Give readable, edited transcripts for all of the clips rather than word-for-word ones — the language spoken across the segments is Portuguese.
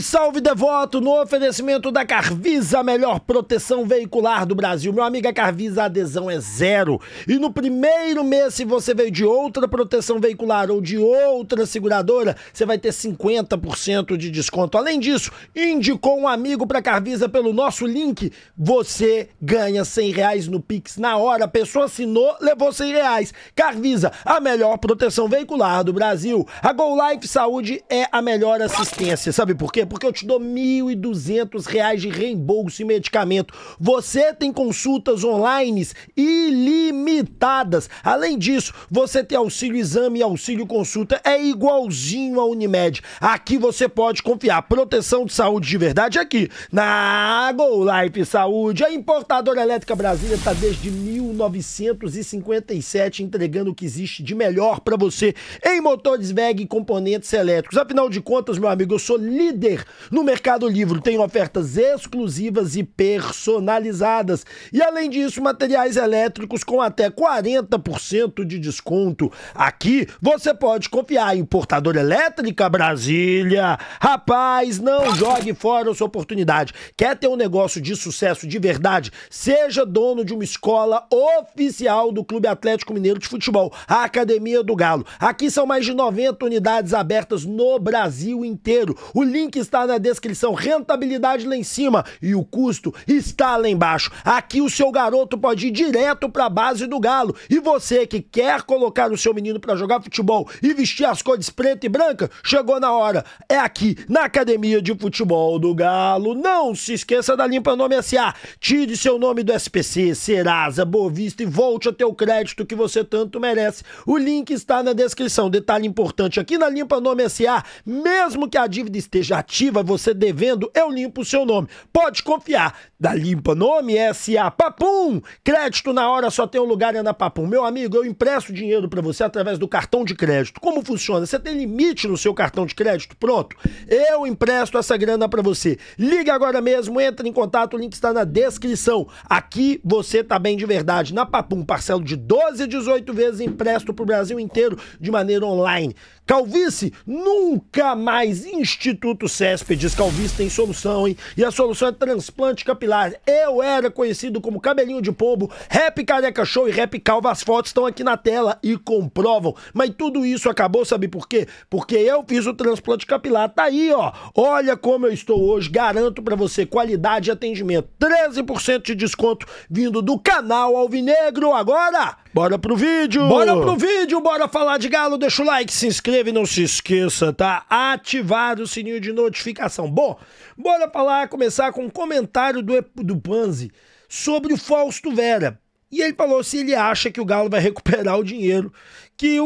salve, devoto, no oferecimento da Carvisa, a melhor proteção veicular do Brasil. Meu amigo, a Carvisa, a adesão é 0. E no primeiro mês, se você veio de outra proteção veicular ou de outra seguradora, você vai ter 50% de desconto. Além disso, indicou um amigo para Carvisa pelo nosso link, você ganha R$100 no Pix na hora. A pessoa assinou, levou R$100. Carvisa, a melhor proteção veicular do Brasil. A Go Life Saúde é a melhor assistência. Sabe por quê? Porque eu te dou R$1.200 de reembolso em medicamento. Você tem consultas online ilimitadas. Além disso, você tem auxílio exame e auxílio consulta. É igualzinho a Unimed. Aqui você pode confiar. Proteção de saúde de verdade aqui na Go Life Saúde. A importadora elétrica Brasília está desde 1957 entregando o que existe de melhor para você em motores WEG e componentes elétricos. Afinal de contas, meu amigo, eu sou líder no Mercado Livre. Tem ofertas exclusivas e personalizadas. E além disso, materiais elétricos com até 40% de desconto. Aqui você pode confiar em Importadora Elétrica Brasília. Rapaz, não jogue fora a sua oportunidade. Quer ter um negócio de sucesso de verdade? Seja dono de uma escola oficial do Clube Atlético Mineiro de Futebol, a Academia do Galo. Aqui são mais de 90 unidades abertas no Brasil inteiro. O link está na descrição, rentabilidade lá em cima e o custo está lá embaixo. Aqui o seu garoto pode ir direto para a base do Galo. E você que quer colocar o seu menino para jogar futebol e vestir as cores preta e branca, chegou na hora. É aqui na Academia de Futebol do Galo. Não se esqueça da Limpa Nome S.A. Tire seu nome do SPC, Serasa, Boa Vista e volte a ter o crédito que você tanto merece. O link está na descrição. Detalhe importante, aqui na Limpa Nome S.A., mesmo que a dívida esteja ativa, você devendo, eu limpo o seu nome. Pode confiar. Da Limpa Nome S.A. Papum! Crédito na hora, só tem um lugar, é na Papum. Meu amigo, eu empresto dinheiro para você através do cartão de crédito. Como funciona? Você tem limite no seu cartão de crédito? Pronto. Eu empresto essa grana para você. Ligue agora mesmo, entre em contato, o link está na descrição. Aqui você tá bem de verdade. Na Papum, parcelo de 12 a 18 vezes, empresto pro Brasil inteiro de maneira online. Calvície, nunca mais. Instituto Céspedes, calvície tem solução, hein? E a solução é transplante capilar. Eu era conhecido como cabelinho de pombo, Rap Careca Show e Rap Calva. As fotos estão aqui na tela e comprovam. Mas tudo isso acabou, sabe por quê? Porque eu fiz o transplante capilar. Tá aí, ó. Olha como eu estou hoje. Garanto pra você qualidade e atendimento. 13% de desconto vindo do canal Alvinegro. Agora, bora pro vídeo. Bora falar de Galo. Deixa o like, se inscreva e não se esqueça, tá? Ativar o sininho de notificação. Bom, bora começar com um comentário do Panzi sobre o Fausto Vera. E ele falou se ele acha que o Galo vai recuperar o dinheiro que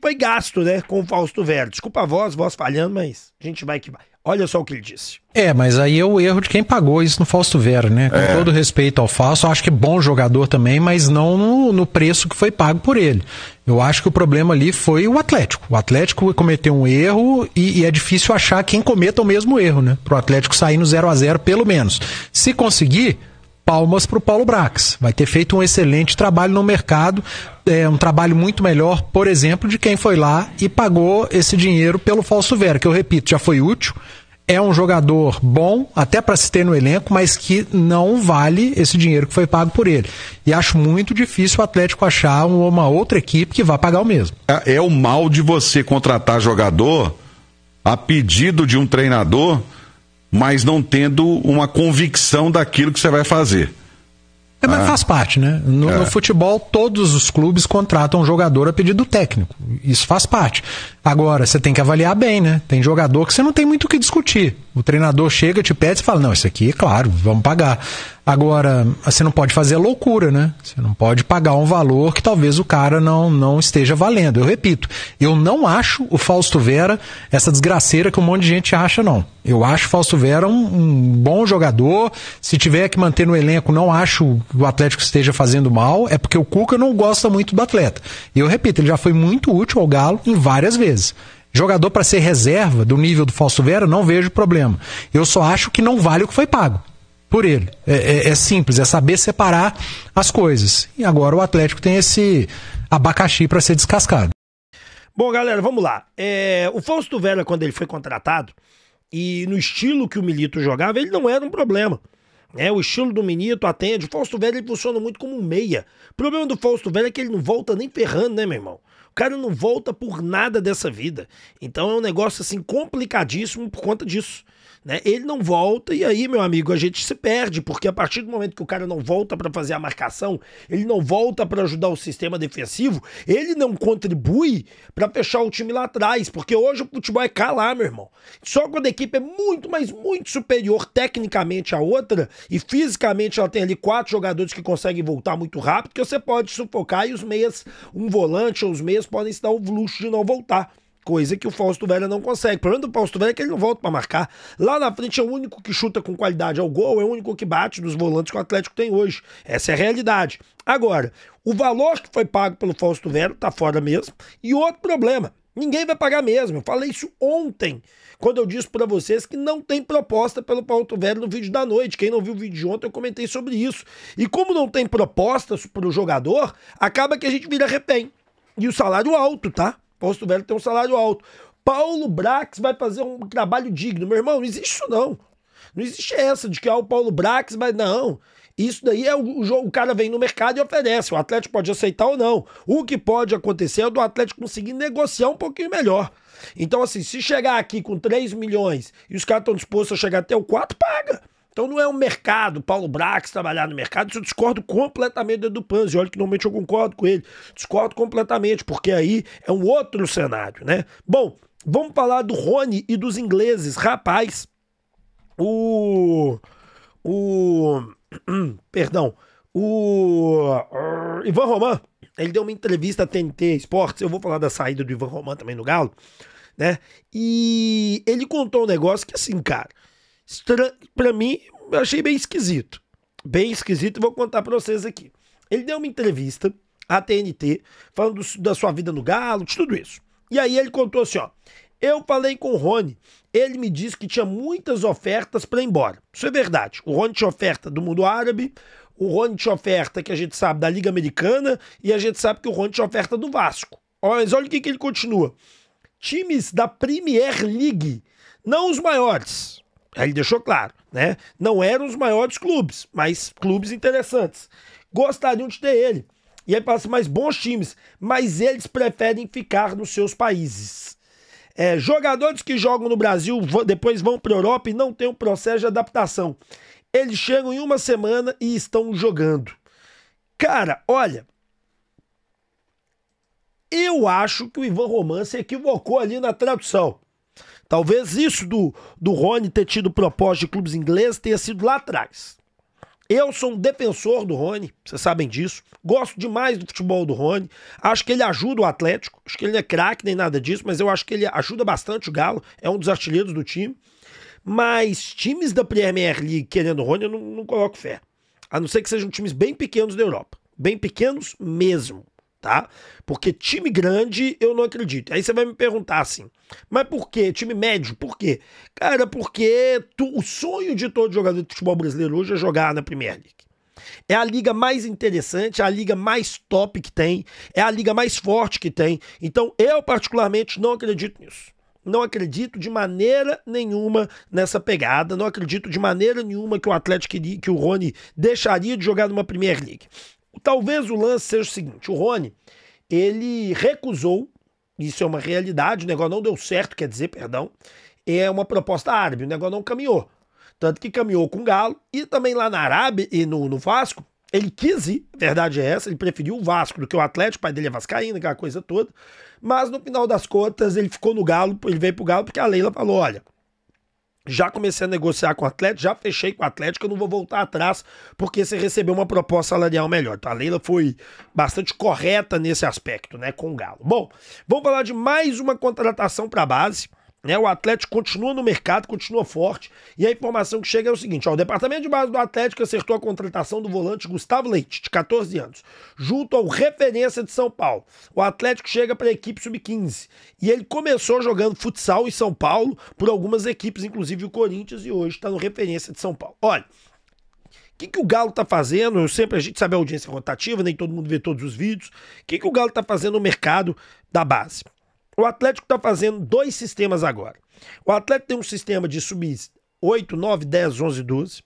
foi gasto, né, com o Fausto Vera. Desculpa a voz falhando, mas a gente vai que vai. Olha só o que ele disse. Mas aí é o erro de quem pagou isso no Fausto Vera, né? Com todo respeito ao Fausto, acho que bom jogador também, mas não no preço que foi pago por ele. Eu acho que o problema ali foi o Atlético. O Atlético cometeu um erro e é difícil achar quem cometa o mesmo erro, né? Pro Atlético sair no 0-0 pelo menos. Se conseguir, palmas pro Paulo Brax. Vai ter feito um excelente trabalho no mercado, um trabalho muito melhor, por exemplo, de quem foi lá e pagou esse dinheiro pelo Fausto Vera, que eu repito, já foi útil. É um jogador bom, até para se ter no elenco, mas que não vale esse dinheiro que foi pago por ele. E acho muito difícil o Atlético achar uma outra equipe que vá pagar o mesmo. É o mal de você contratar jogador a pedido de um treinador, mas não tendo uma convicção daquilo que você vai fazer. Mas faz parte, né? No futebol, todos os clubes contratam um jogador a pedido técnico. Isso faz parte. Agora, você tem que avaliar bem, né? Tem jogador que você não tem muito o que discutir. O treinador chega, te pede e fala, não, isso aqui, claro, vamos pagar. Agora, você não pode fazer loucura, né? Você não pode pagar um valor que talvez o cara não esteja valendo. Eu repito, eu não acho o Fausto Vera essa desgraceira que um monte de gente acha, não. Eu acho o Fausto Vera um bom jogador. Se tiver que manter no elenco, não acho que o Atlético esteja fazendo mal. É porque o Cuca não gosta muito do atleta. E eu repito, ele já foi muito útil ao Galo em várias vezes. Jogador para ser reserva do nível do Fausto Vera, não vejo problema. Eu só acho que não vale o que foi pago por ele. É simples, é saber separar as coisas. E agora o Atlético tem esse abacaxi para ser descascado. Bom, galera, vamos lá. O Fausto Vera, quando ele foi contratado, e no estilo que o Milito jogava, ele não era um problema. O estilo do Milito atende. O Fausto Vera, ele funciona muito como um meia. O problema do Fausto Vera é que ele não volta nem ferrando, né, meu irmão? O cara não volta por nada dessa vida. Então é um negócio assim complicadíssimo por conta disso. Ele não volta e aí, meu amigo, a gente se perde, porque a partir do momento que o cara não volta para fazer a marcação, ele não volta para ajudar o sistema defensivo, ele não contribui para fechar o time lá atrás, porque hoje o futebol é calar, meu irmão. Só quando a equipe é muito, mas muito superior tecnicamente à outra e fisicamente ela tem ali 4 jogadores que conseguem voltar muito rápido, que você pode sufocar e os meias, um volante ou os meias podem se dar o luxo de não voltar. Coisa que o Fausto Vera não consegue. O problema do Fausto Vera é que ele não volta pra marcar. Lá na frente é o único que chuta com qualidade ao gol, é o único que bate dos volantes que o Atlético tem hoje. Essa é a realidade. Agora, o valor que foi pago pelo Fausto Vera tá fora mesmo. E outro problema, ninguém vai pagar mesmo. Eu falei isso ontem, quando eu disse pra vocês que não tem proposta pelo Fausto Vera no vídeo da noite. Quem não viu o vídeo de ontem, eu comentei sobre isso. E como não tem proposta pro jogador, acaba que a gente vira refém. E o salário alto, tá? Fausto Vera tem um salário alto. Paulo Brax vai fazer um trabalho digno. Meu irmão, não existe isso não. Não existe essa de que o Paulo Brax vai... Não. Isso daí é o cara vem no mercado e oferece. O Atlético pode aceitar ou não. O que pode acontecer é do Atlético conseguir negociar um pouquinho melhor. Então, assim, se chegar aqui com 3 milhões e os caras estão dispostos a chegar até o 4, paga. Então não é um mercado, Paulo Brax trabalhar no mercado, isso eu discordo completamente do Edu Panzi, olha que normalmente eu concordo com ele, discordo completamente, porque aí é um outro cenário, né? Bom, vamos falar do Rony e dos ingleses, rapaz, Ivan Roman, ele deu uma entrevista à TNT Esportes, eu vou falar da saída do Ivan Roman também no Galo, né? E ele contou um negócio que assim, cara, pra mim, eu achei bem esquisito. Bem esquisito, e vou contar pra vocês aqui. Ele deu uma entrevista à TNT, falando da sua vida no Galo, de tudo isso. E aí ele contou assim, ó. Eu falei com o Rony, ele me disse que tinha muitas ofertas pra ir embora. Isso é verdade. O Rony tinha oferta do mundo árabe, o Rony tinha oferta, que a gente sabe, da Liga Americana, e a gente sabe que o Rony tinha oferta do Vasco. Mas olha o que ele continua. Times da Premier League, não os maiores. Aí ele deixou claro, né? Não eram os maiores clubes, mas clubes interessantes. Gostariam de ter ele. E aí passa mais bons times, mas eles preferem ficar nos seus países. Jogadores que jogam no Brasil, depois vão para a Europa e não tem um processo de adaptação. Eles chegam em uma semana e estão jogando. Cara, olha, eu acho que o Ivan Roman se equivocou ali na tradução. Talvez isso do Rony ter tido propósito de clubes ingleses tenha sido lá atrás. Eu sou um defensor do Rony, vocês sabem disso. Gosto demais do futebol do Rony. Acho que ele ajuda o Atlético. Acho que ele não é craque nem nada disso, mas eu acho que ele ajuda bastante o Galo. É um dos artilheiros do time. Mas times da Premier League querendo o Rony, eu não coloco fé. A não ser que sejam times bem pequenos da Europa. Bem pequenos mesmo. Tá? Porque time grande eu não acredito. Aí você vai me perguntar assim, mas por quê? Time médio, por quê? Cara, porque o sonho de todo jogador de futebol brasileiro hoje é jogar na Premier League. É a liga mais interessante, é a liga mais top que tem, é a liga mais forte que tem. Então eu particularmente não acredito nisso. Não acredito de maneira nenhuma nessa pegada, não acredito de maneira nenhuma que o Atlético que o Rony deixaria de jogar numa Premier League. Talvez o lance seja o seguinte, o Rony, ele recusou, isso é uma realidade, o negócio não deu certo, quer dizer, perdão, é uma proposta árabe, o negócio não caminhou. Tanto que caminhou com o Galo e também lá na Arábia e no Vasco, ele quis ir, a verdade é essa, ele preferiu o Vasco do que o Atlético, o pai dele é vascaíno, aquela coisa toda, mas no final das contas ele ficou no Galo, ele veio pro Galo porque a Leila falou, olha, já comecei a negociar com o Atlético, já fechei com o Atlético, eu não vou voltar atrás porque você recebeu uma proposta salarial melhor. Então a Leila foi bastante correta nesse aspecto, né, com o Galo. Bom, vamos falar de mais uma contratação para a base. Né, o Atlético continua no mercado, continua forte, e a informação que chega é o seguinte, ó, o departamento de base do Atlético acertou a contratação do volante Gustavo Leite, de 14 anos, junto ao Referência de São Paulo. O Atlético chega para a equipe sub-15, e ele começou jogando futsal em São Paulo, por algumas equipes, inclusive o Corinthians, e hoje está no Referência de São Paulo. Olha, o que o Galo tá fazendo? A gente sabe a audiência rotativa, nem todo mundo vê todos os vídeos. O que o Galo tá fazendo no mercado da base? O Atlético está fazendo 2 sistemas agora. O Atlético tem um sistema de sub-8, 9, 10, 11, 12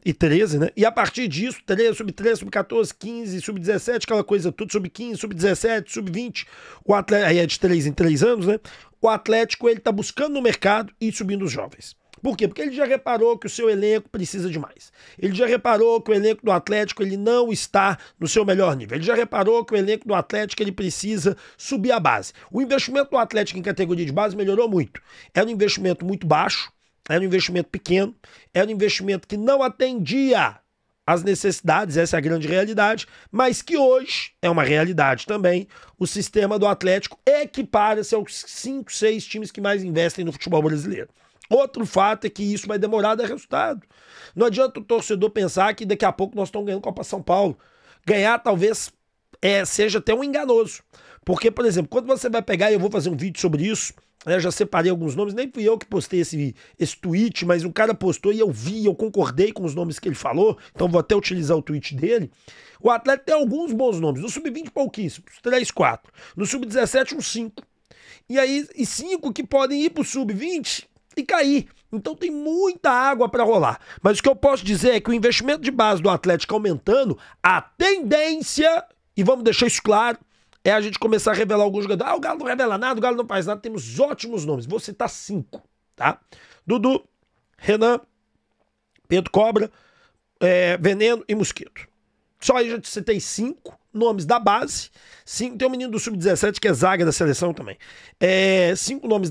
e 13, né? E a partir disso, 13, sub-13, sub-14, 15, sub-17, aquela coisa tudo, sub-15, sub-17, sub-20, o Atlético, aí é de 3 em 3 anos, né? O Atlético, ele tá buscando no mercado e subindo os jovens. Por quê? Porque ele já reparou que o seu elenco precisa de mais. Ele já reparou que o elenco do Atlético ele não está no seu melhor nível. Ele já reparou que o elenco do Atlético ele precisa subir a base. O investimento do Atlético em categoria de base melhorou muito. Era um investimento muito baixo, era um investimento pequeno, era um investimento que não atendia às necessidades, essa é a grande realidade, mas que hoje é uma realidade também. O sistema do Atlético equipara-se aos 5, 6 times que mais investem no futebol brasileiro. Outro fato é que isso vai demorar a dar resultado. Não adianta o torcedor pensar que daqui a pouco nós estamos ganhando Copa São Paulo. Ganhar talvez seja até um enganoso. Porque, por exemplo, quando você vai pegar, e eu vou fazer um vídeo sobre isso, né, já separei alguns nomes, nem fui eu que postei esse tweet, mas um cara postou e eu vi, eu concordei com os nomes que ele falou, então vou até utilizar o tweet dele. O Atlético tem alguns bons nomes, no Sub-20 pouquíssimos, 3, 4. No Sub-17 uns 5. E aí, 5 que podem ir pro Sub-20 e cair. Então tem muita água para rolar. Mas o que eu posso dizer é que o investimento de base do Atlético aumentando, a tendência, e vamos deixar isso claro, é a gente começar a revelar alguns jogadores. O Galo não revela nada, o Galo não faz nada. Temos ótimos nomes. Vou citar 5, tá? Dudu, Renan, Pedro Cobra, Veneno e Mosquito. Só aí já te citei 5 nomes da base. 5, tem um menino do Sub-17 que é zaga da seleção também. 5 nomes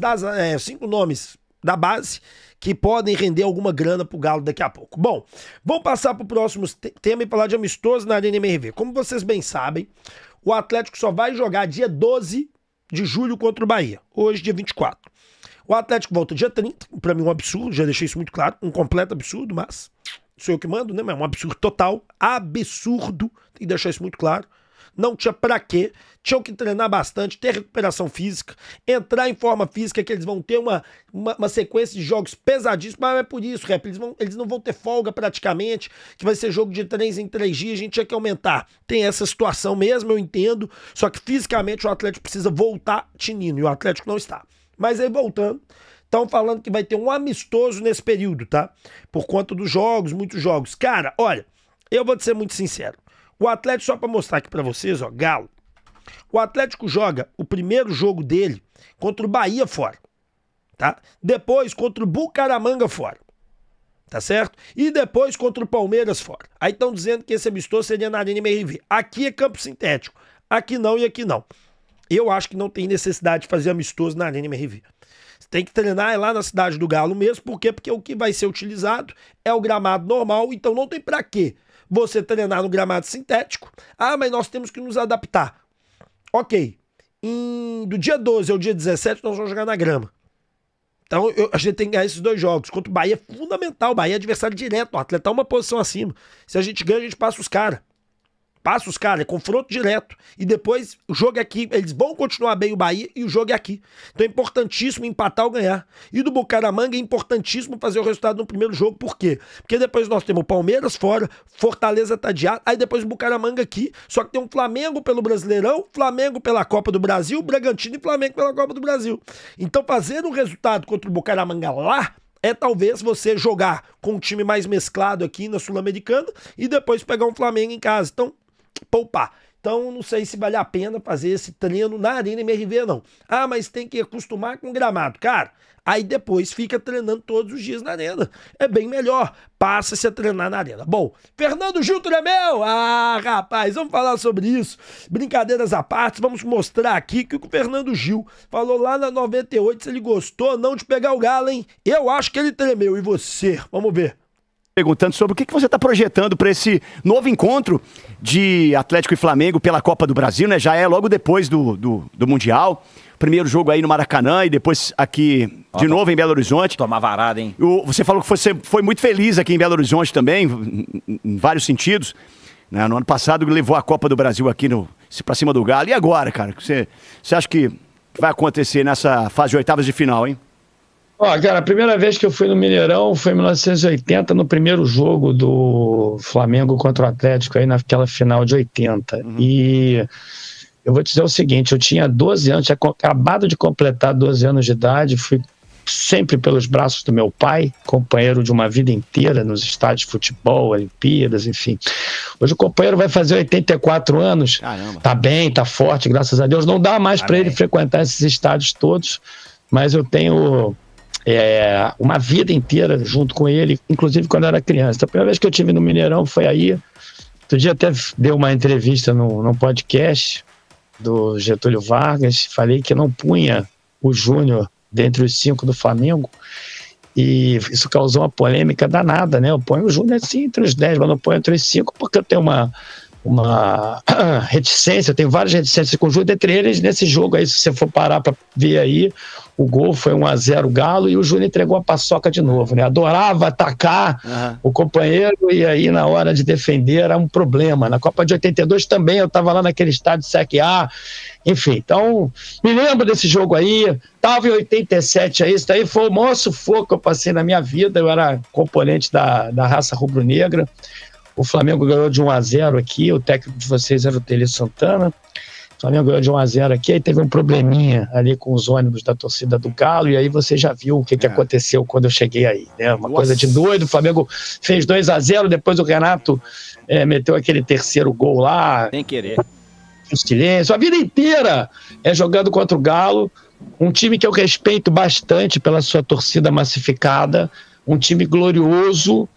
da base que podem render alguma grana pro Galo daqui a pouco. Bom, vamos passar pro próximo tema e falar de amistoso na Arena MRV. Como vocês bem sabem, o Atlético só vai jogar dia 12 de julho contra o Bahia. Hoje, dia 24. O Atlético volta dia 30, pra mim um absurdo, já deixei isso muito claro, um completo absurdo, mas sou eu que mando, né? Mas é um absurdo total, absurdo, tem que deixar isso muito claro. Não tinha pra quê, tinham que treinar bastante, ter recuperação física, entrar em forma física, que eles vão ter uma sequência de jogos pesadíssimos, mas é por isso, Rep, eles não vão ter folga praticamente, que vai ser jogo de 3 em 3 dias, a gente tinha que aumentar. Tem essa situação mesmo, eu entendo, só que fisicamente o Atlético precisa voltar tinindo, e o Atlético não está. Mas aí voltando, estão falando que vai ter um amistoso nesse período, tá? Por conta dos jogos, muitos jogos. Cara, olha, eu vou te ser muito sincero. O Atlético, só para mostrar aqui para vocês, ó, Galo. O Atlético joga o primeiro jogo dele contra o Bahia fora, tá? Depois contra o Bucaramanga fora, tá certo? E depois contra o Palmeiras fora. Aí estão dizendo que esse amistoso seria na Arena MRV. Aqui é campo sintético, aqui não e aqui não. Eu acho que não tem necessidade de fazer amistoso na Arena MRV. Você tem que treinar lá na cidade do Galo mesmo, por quê? Porque o que vai ser utilizado é o gramado normal, então não tem pra quê você treinar no gramado sintético. Ah, mas nós temos que nos adaptar. Ok. Do dia 12 ao dia 17 nós vamos jogar na grama. Então a gente tem que ganhar esses 2 jogos. Contra o Bahia é fundamental. O Bahia é adversário direto. O Atlético tá uma posição acima. Se a gente ganha, a gente passa os caras. É confronto direto. E depois o jogo é aqui. Eles vão continuar bem o Bahia e o jogo é aqui. Então é importantíssimo empatar ou ganhar. E do Bucaramanga é importantíssimo fazer o resultado no primeiro jogo. Por quê? Porque depois nós temos o Palmeiras fora, Fortaleza tá adiado, aí depois o Bucaramanga aqui. Só que tem um Flamengo pelo Brasileirão, Flamengo pela Copa do Brasil, Bragantino e Flamengo pela Copa do Brasil. Então fazer um resultado contra o Bucaramanga lá é talvez você jogar com um time mais mesclado aqui na Sul-Americana e depois pegar um Flamengo em casa. Então, poupar. Então, não sei se vale a pena fazer esse treino na Arena MRV, não. Ah, mas tem que acostumar com o gramado. Cara, aí depois fica treinando todos os dias na Arena. É bem melhor. Passa-se a treinar na Arena. Bom, Fernando Gil tremeu? Ah, rapaz, vamos falar sobre isso. Brincadeiras à parte, vamos mostrar aqui que o Fernando Gil falou lá na 98 se ele gostou ou não de pegar o Galo, hein? Eu acho que ele tremeu. E você? Vamos ver. Perguntando sobre o que você está projetando para esse novo encontro de Atlético e Flamengo pela Copa do Brasil, né? Já é logo depois do Mundial. Primeiro jogo aí no Maracanã e depois aqui de novo em Belo Horizonte. Tomar varada, hein? Você falou que você foi muito feliz aqui em Belo Horizonte também, em vários sentidos. Né? No ano passado levou a Copa do Brasil aqui para cima do Galo. E agora, cara? Você acha que vai acontecer nessa fase de oitavas de final, hein? Ó, cara, a primeira vez que eu fui no Mineirão foi em 1980, no primeiro jogo do Flamengo contra o Atlético, aí naquela final de 80. E eu vou te dizer o seguinte, eu tinha 12 anos, tinha acabado de completar 12 anos de idade, fui sempre pelos braços do meu pai, companheiro de uma vida inteira nos estádios de futebol, Olimpíadas, enfim. Hoje o companheiro vai fazer 84 anos, Caramba. tá bem, tá forte, graças a Deus. Não dá mais para ele frequentar esses estádios todos, mas eu tenho uma vida inteira junto com ele, inclusive quando eu era criança. A primeira vez que eu estive no Mineirão foi aí. Outro dia até dei uma entrevista num podcast do Getúlio Vargas, falei que não punha o Júnior dentre os 5 do Flamengo, e isso causou uma polêmica danada, né? Eu ponho o Júnior assim entre os 10, mas não ponho entre os 5 porque eu tenho uma reticência, eu tenho várias reticências com o Júnior, entre eles nesse jogo aí, se você for parar para ver aí, o gol foi 1-0 Galo, e o Júnior entregou a paçoca de novo, né? Adorava atacar o companheiro, e aí na hora de defender era um problema. Na Copa de 82 também, eu estava lá naquele estádio CSA, enfim, então me lembro desse jogo aí, estava em 87 aí, isso daí foi o maior sufoco que eu passei na minha vida, eu era componente da raça rubro-negra. O Flamengo ganhou de 1-0 aqui, o técnico de vocês era o Tele Santana. O Flamengo ganhou de 1-0 aqui, aí teve um probleminha ali com os ônibus da torcida do Galo, e aí você já viu o que aconteceu quando eu cheguei aí, né? Uma coisa de doido, o Flamengo fez 2-0, depois o Renato meteu aquele terceiro gol lá. Sem querer. O silêncio, a vida inteira jogando contra o Galo, um time que eu respeito bastante pela sua torcida massificada, um time glorioso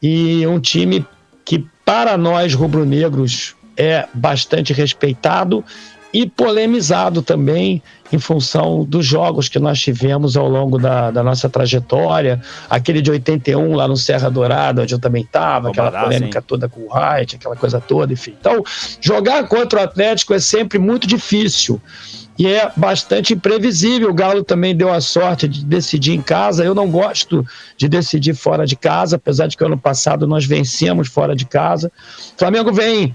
e um time que para nós rubro-negros é bastante respeitado e polemizado também em função dos jogos que nós tivemos ao longo da nossa trajetória, aquele de 81 lá no Serra Dourada, onde eu também estava, aquela polêmica toda com o Wright, aquela coisa toda, enfim. Então, jogar contra o Atlético é sempre muito difícil e é bastante imprevisível. O Galo também deu a sorte de decidir em casa. Eu não gosto de decidir fora de casa, apesar de que ano passado nós vencemos fora de casa. O Flamengo vem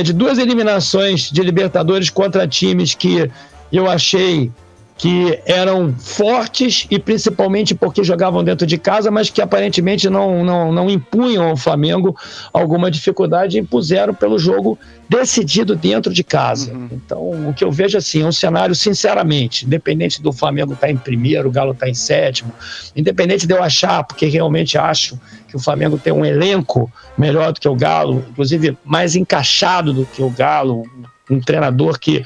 de 2 eliminações de Libertadores contra times que eu achei que eram fortes e principalmente porque jogavam dentro de casa, mas que aparentemente não impunham ao Flamengo alguma dificuldade e impuseram pelo jogo decidido dentro de casa. Então, o que eu vejo assim, é um cenário, sinceramente, independente do Flamengo estar em primeiro, o Galo estar em sétimo, independente de eu achar, porque realmente acho que o Flamengo tem um elenco melhor do que o Galo, inclusive mais encaixado do que o Galo, um treinador que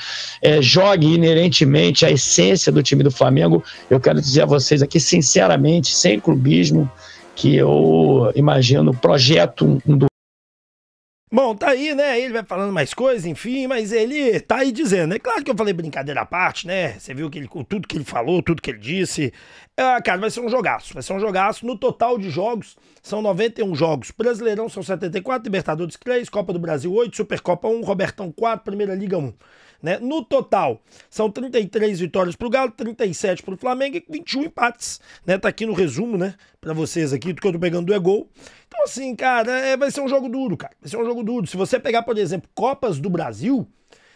jogue inerentemente a essência do time do Flamengo. Eu quero dizer a vocês aqui, sinceramente, sem clubismo, que eu imagino projeto Bom, tá aí, né? Ele vai falando mais coisas, enfim, mas ele tá aí dizendo. É claro que eu falei brincadeira à parte, né? Você viu que tudo que ele falou, tudo que ele disse. Cara, vai ser um jogaço. Vai ser um jogaço. No total de jogos, são 91 jogos. Brasileirão são 74, Libertadores 3, Copa do Brasil 8, Supercopa 1, Robertão 4, Primeira Liga 1. Né? No total, são 33 vitórias pro Galo, 37 pro Flamengo e 21 empates. Né? Tá aqui no resumo, né? Pra vocês aqui, do que eu tô pegando é gol. Então, assim, cara, vai ser um jogo duro, cara. Vai ser um jogo duro. Se você pegar, por exemplo, Copas do Brasil,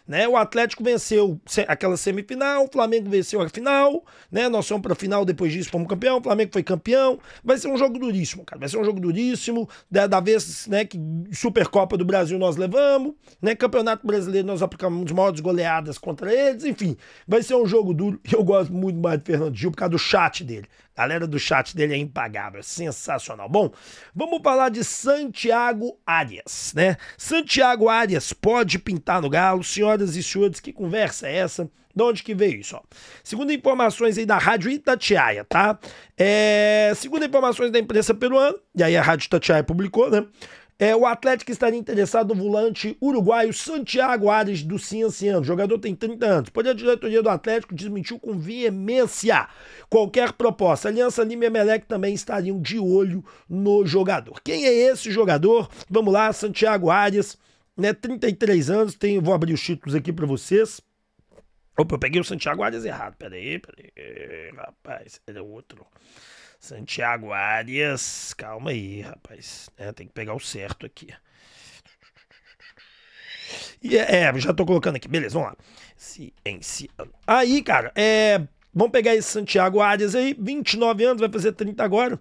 né? O Atlético venceu aquela semifinal, o Flamengo venceu a final, né? Nós fomos pra final, depois disso fomos campeão, o Flamengo foi campeão. Vai ser um jogo duríssimo, cara. Vai ser um jogo duríssimo. Da vez, né, que Supercopa do Brasil nós levamos, né? Campeonato Brasileiro nós aplicamos maiores goleadas contra eles, enfim. Vai ser um jogo duro. E eu gosto muito mais do Fernando Gil por causa do chat dele. A galera do chat dele é impagável, é sensacional. Bom, vamos falar de Santiago Arias, né? Santiago Arias pode pintar no Galo. Senhoras e senhores, que conversa é essa? De onde que veio isso, ó? Segundo informações aí da Rádio Itatiaia, tá? Segundo informações da imprensa peruana, e aí a Rádio Itatiaia publicou, né? O Atlético estaria interessado no volante uruguaio Santiago Arias do Cienciano. O jogador tem 30 anos. Porém, a diretoria do Atlético desmentiu com veemência qualquer proposta. Aliança Lima e Emelec também estariam de olho no jogador. Quem é esse jogador? Vamos lá, Santiago Arias, né, 33 anos. Vou abrir os títulos aqui para vocês. Opa, eu peguei o Santiago Arias errado. Peraí, rapaz, era outro. Santiago Arias, calma aí, rapaz. Tem que pegar o certo aqui. Já tô colocando aqui, beleza, vamos lá. Cienciano. Aí, cara, vamos pegar esse Santiago Arias aí, 29 anos, vai fazer 30 agora.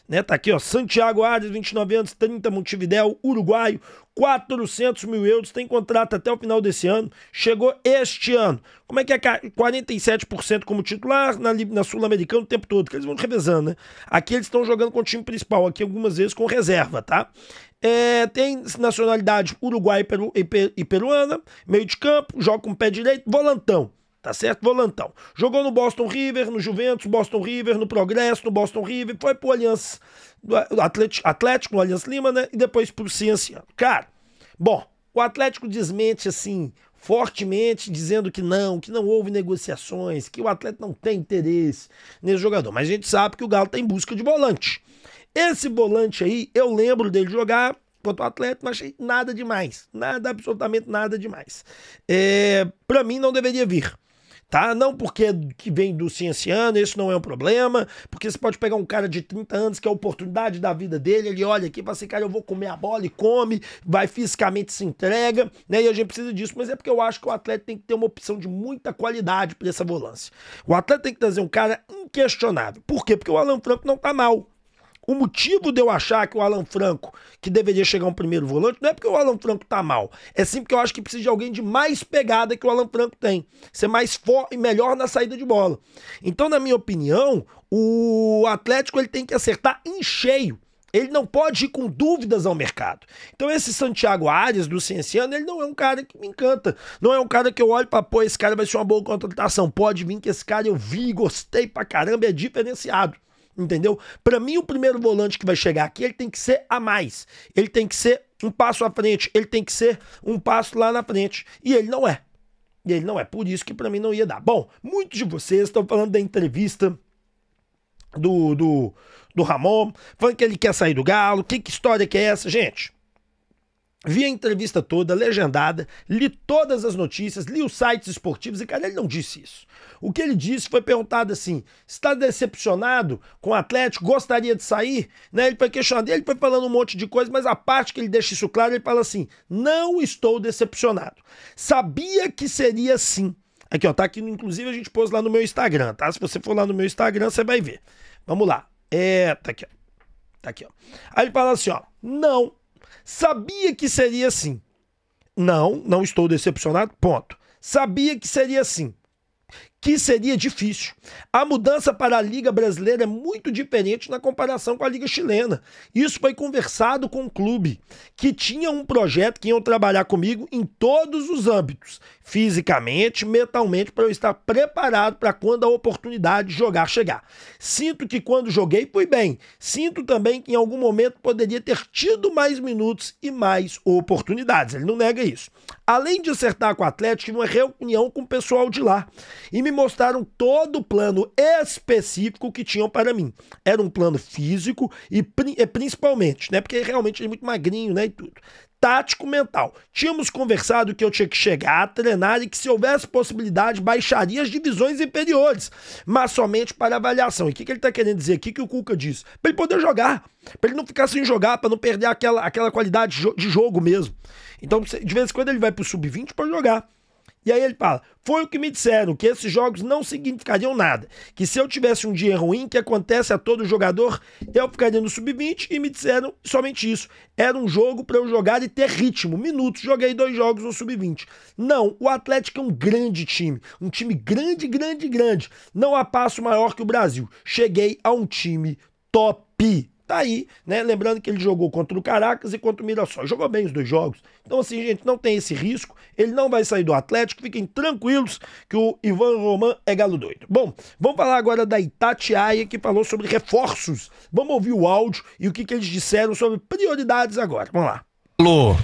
né? Tá aqui, ó, Santiago Arias, 29 anos, 30, Montevidéu, uruguaio, 400 mil euros, tem contrato até o final desse ano, chegou este ano. Como é que é? 47% como titular na Sul-Americana o tempo todo, que eles vão revezando, né? Aqui eles estão jogando com o time principal, aqui algumas vezes com reserva, tá? Tem nacionalidade uruguai e peruana, meio de campo, joga com o pé direito, volantão. Tá certo? Volantão. Jogou no Boston River, no Juventus, Boston River, no Progresso, no Boston River, foi pro Aliança Atlético, no Aliança Lima, né? E depois pro Cienciano. Cara, bom, o Atlético desmente assim, fortemente, dizendo que não houve negociações, que o Atlético não tem interesse nesse jogador. Mas a gente sabe que o Galo tá em busca de volante. Esse volante aí, eu lembro dele jogar contra o Atlético, não achei nada demais. Nada, absolutamente nada demais. Pra mim não deveria vir. Tá? Não porque que vem do Cienciano, isso não é um problema, porque você pode pegar um cara de 30 anos que é a oportunidade da vida dele, ele olha aqui e fala assim, cara, eu vou comer a bola e come, vai fisicamente se entrega, né? E a gente precisa disso, mas é porque eu acho que o Atlético tem que ter uma opção de muita qualidade para essa volância. O Atlético tem que trazer um cara inquestionável. Por quê? Porque o Alan Franco não tá mal. O motivo de eu achar que o Alan Franco, que deveria chegar um primeiro volante, não é porque o Alan Franco tá mal. É sim porque eu acho que precisa de alguém de mais pegada que o Alan Franco tem. Ser mais forte e melhor na saída de bola. Então, na minha opinião, o Atlético ele tem que acertar em cheio. Ele não pode ir com dúvidas ao mercado. Então esse Santiago Arias do Cienciano, ele não é um cara que me encanta. Não é um cara que eu olho pra, pô, esse cara vai ser uma boa contratação. Pode vir que esse cara eu vi, gostei pra caramba, é diferenciado. Entendeu? Pra mim, o primeiro volante que vai chegar aqui, ele tem que ser a mais. Ele tem que ser um passo à frente. Ele tem que ser um passo lá na frente. E ele não é. E ele não é. Por isso que pra mim não ia dar. Bom, muitos de vocês estão falando da entrevista do Ramon, falando que ele quer sair do Galo. Que história que é essa, gente? Vi a entrevista toda, legendada, li todas as notícias, li os sites esportivos e, cara, ele não disse isso. O que ele disse foi perguntado assim, está decepcionado com o Atlético, gostaria de sair? Né? Ele foi questionado, ele foi falando um monte de coisa, mas a parte que ele deixa isso claro, ele fala assim, não estou decepcionado. Sabia que seria assim. Aqui, ó, tá aqui, inclusive a gente pôs lá no meu Instagram, tá? Se você for lá no meu Instagram, você vai ver. Vamos lá. Tá aqui, ó. Tá aqui, ó. Aí ele fala assim, ó, não. Sabia que seria assim. Não estou decepcionado, ponto. Sabia que seria assim. Que seria difícil. A mudança para a Liga Brasileira é muito diferente na comparação com a Liga Chilena. Isso foi conversado com o clube, que tinha um projeto que iam trabalhar comigo em todos os âmbitos, fisicamente, mentalmente, para eu estar preparado para quando a oportunidade de jogar chegar. Sinto que quando joguei fui bem. Sinto também que em algum momento poderia ter tido mais minutos e mais oportunidades. Ele não nega isso. Além de acertar com o Atlético, tive uma reunião com o pessoal de lá e me mostraram todo o plano específico que tinham para mim. Era um plano físico e principalmente, né, porque realmente ele é muito magrinho, né, e tudo. Tático mental. Tínhamos conversado que eu tinha que chegar, treinar e que se houvesse possibilidade baixaria as divisões inferiores, mas somente para avaliação. E o que ele está querendo dizer aqui que o Cuca diz? Para ele poder jogar, para ele não ficar sem jogar, para não perder aquela qualidade de jogo mesmo. Então, de vez em quando ele vai pro sub-20 para jogar. E aí ele fala, foi o que me disseram, que esses jogos não significariam nada, que se eu tivesse um dia ruim, que acontece a todo jogador, eu ficaria no sub-20 e me disseram somente isso. Era um jogo para eu jogar e ter ritmo, minutos, joguei 2 jogos no sub-20. Não, o Atlético é um grande time, um time grande, grande, grande. Não há passo maior que o Brasil. Cheguei a um time top. Tá aí, né? Lembrando que ele jogou contra o Caracas e contra o Mirassol. Jogou bem os 2 jogos. Então, assim, gente, não tem esse risco. Ele não vai sair do Atlético. Fiquem tranquilos que o Ivan Roman é galo doido. Bom, vamos falar agora da Itatiaia, que falou sobre reforços. Vamos ouvir o áudio e o que eles disseram sobre prioridades agora. Vamos lá. Alô.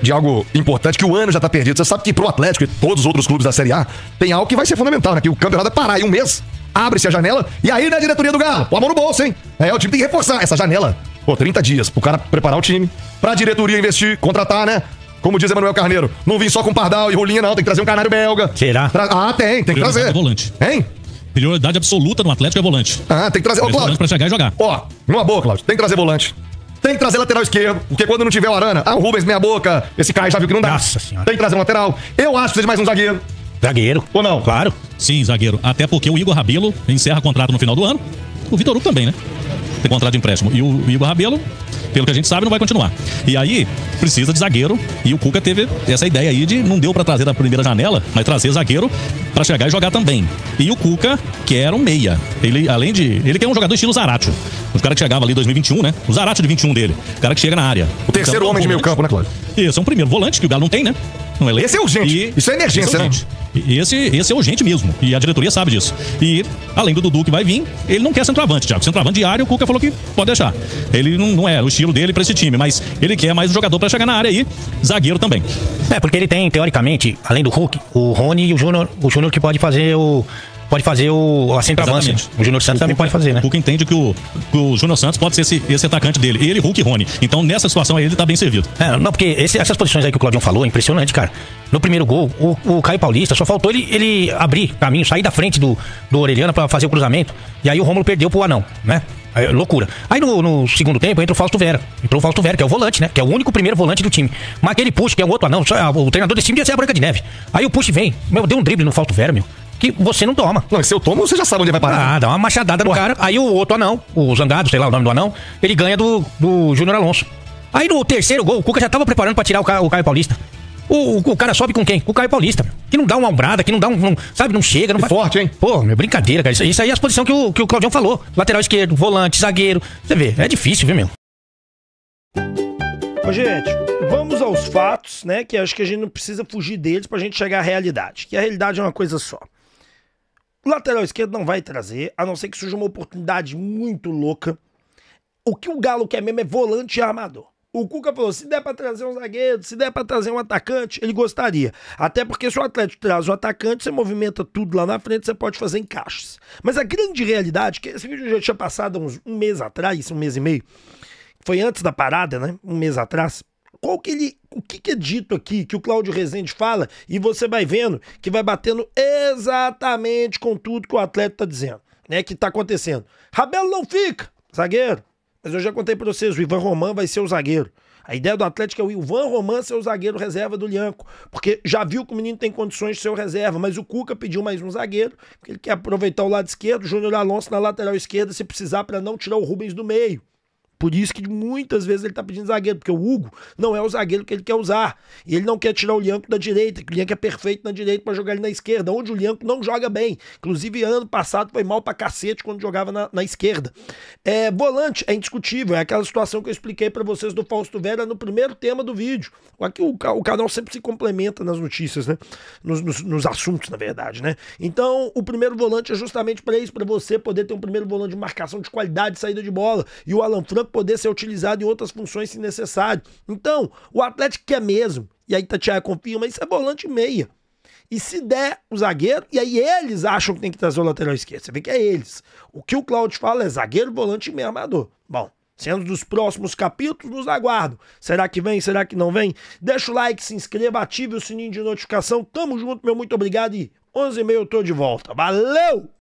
De algo importante, que o ano já tá perdido. Você sabe que pro Atlético e todos os outros clubes da Série A tem algo que vai ser fundamental, né? Que o campeonato vai parar em um mês. Abre-se a janela e aí, né, diretoria do Galo? Pô, a mão no bolso, hein? O time tem que reforçar essa janela. Pô, 30 dias pro cara preparar o time, pra diretoria investir, contratar, né? Como diz Emanuel Carneiro, não vim só com Pardal e Rolinha, não. Tem que trazer um canário belga. Será? Tem que trazer. É volante. Hein? Prioridade absoluta no Atlético é volante. Tem que trazer. Ô, Cláudio. Pra chegar e jogar. Ó, numa boa, Cláudio. Tem que trazer volante. Tem que trazer lateral esquerdo, porque quando não tiver o Arana, o Rubens meia boca, esse Caio já viu que não dá. Nossa senhora. Tem que trazer um lateral. Eu acho que precisa de mais um zagueiro. Zagueiro. Ou não? Claro. Sim, zagueiro. Até porque o Igor Rabelo encerra contrato no final do ano. O Vitor Hugo também, né? tem contrato de empréstimo. E o Igor Rabelo, pelo que a gente sabe, não vai continuar. E aí, precisa de zagueiro. E o Cuca teve essa ideia aí de não deu pra trazer da primeira janela, mas trazer zagueiro pra chegar e jogar também. E o Cuca quer um meia. Ele, além de... Ele quer um jogador estilo Zaratio. O cara que chegava ali em 2021, né? O Zaratio de 21 dele. O cara que chega na área. O terceiro homem de meio campo, né, Cláudio? Isso, é um primeiro volante que o Galo não tem, né? Não é Esse é urgente. Isso é emergência, né? Esse é urgente mesmo. E a diretoria sabe disso. E, além do Dudu que vai vir, ele não quer centroavante, Thiago. Centroavante de área, o Cuca falou que pode deixar. Ele não é o estilo dele pra esse time, mas ele quer mais um jogador pra chegar na área aí. Zagueiro também. É, porque ele tem, teoricamente, além do Hulk, o Rony e o Júnior que pode fazer a centroavância. O Júnior Santos também pode fazer, né? O Cuca entende que o Júnior Santos pode ser esse atacante dele. Ele, Hulk e Rony. Então, nessa situação aí, ele tá bem servido. Não, porque essas posições aí que o Claudião falou, é impressionante, cara. No primeiro gol, o Caio Paulista, só faltou ele abrir caminho, sair da frente do Orelhana pra fazer o cruzamento. E aí o Rômulo perdeu pro Anão, né? Loucura. Aí no segundo tempo entra o Fausto Vera. Entrou o Fausto Vera, que é o volante, né? Que é o único primeiro volante do time. Mas aquele push, que é o outro anão, o treinador desse time devia ser a Branca de Neve. Aí o push vem, deu um drible no Fausto Vera, que você não toma. Não, se eu tomo, você já sabe onde vai parar. Dá uma machadada no cara. Aí o outro anão, o Zangado, sei lá o nome do anão, ele ganha do Júnior Alonso. Aí no terceiro gol, o Cuca já tava preparando pra tirar o Caio Paulista. O cara sobe com quem? Com o Caio Paulista. Que não dá uma ombrada, que não dá sabe, não chega. Não vai... Forte, hein? Pô, brincadeira, cara. Isso aí é a posição que o Claudião falou. Lateral esquerdo, volante, zagueiro. Você vê, é difícil, viu, meu? Ô, gente, vamos aos fatos, né? Que acho que a gente não precisa fugir deles pra gente chegar à realidade. Que a realidade é uma coisa só. O lateral esquerdo não vai trazer, a não ser que surja uma oportunidade muito louca. O que o Galo quer mesmo é volante e armador. O Cuca falou, se der pra trazer um zagueiro, se der pra trazer um atacante, ele gostaria. Até porque se o Atlético traz um atacante, você movimenta tudo lá na frente, você pode fazer encaixes. Mas a grande realidade, que esse vídeo já tinha passado um mês atrás, um mês e meio, foi antes da parada, né? Um mês atrás. O que é dito aqui, que o Cláudio Rezende fala, e você vai vendo que vai batendo exatamente com tudo que o atleta tá dizendo, né? Que tá acontecendo. Rabelo não fica, zagueiro. Mas eu já contei pra vocês, o Ivan Roman vai ser o zagueiro. A ideia do Atlético é o Ivan Roman ser o zagueiro reserva do Lianco, porque já viu que o menino tem condições de ser o reserva, mas o Cuca pediu mais um zagueiro, porque ele quer aproveitar o lado esquerdo, o Júnior Alonso na lateral esquerda, se precisar, para não tirar o Rubens do meio. Por isso que muitas vezes ele tá pedindo zagueiro, porque o Hugo não é o zagueiro que ele quer usar. E ele não quer tirar o Lianco da direita, que o Lianco é perfeito na direita para jogar ele na esquerda, onde o Lianco não joga bem. Inclusive, ano passado foi mal pra cacete quando jogava na esquerda. Volante é indiscutível, é aquela situação que eu expliquei para vocês do Fausto Vera no primeiro tema do vídeo. Aqui o canal sempre se complementa nas notícias, né? Nos assuntos, na verdade, né? Então, o primeiro volante é justamente para isso, para você poder ter um primeiro volante de marcação de qualidade, saída de bola, e o Alan Franco poder ser utilizado em outras funções se necessário. Então, o Atlético quer mesmo, e aí Tatiaia confirma, isso é volante meia. E se der o zagueiro, e aí eles acham que tem que trazer o lateral esquerdo, você vê que é eles. O que o Cláudio fala é zagueiro, volante e meia armador. Bom, sendo dos próximos capítulos, nos aguardo. Será que vem, será que não vem? Deixa o like, se inscreva, ative o sininho de notificação. Tamo junto, meu muito obrigado e 11h30 eu tô de volta. Valeu!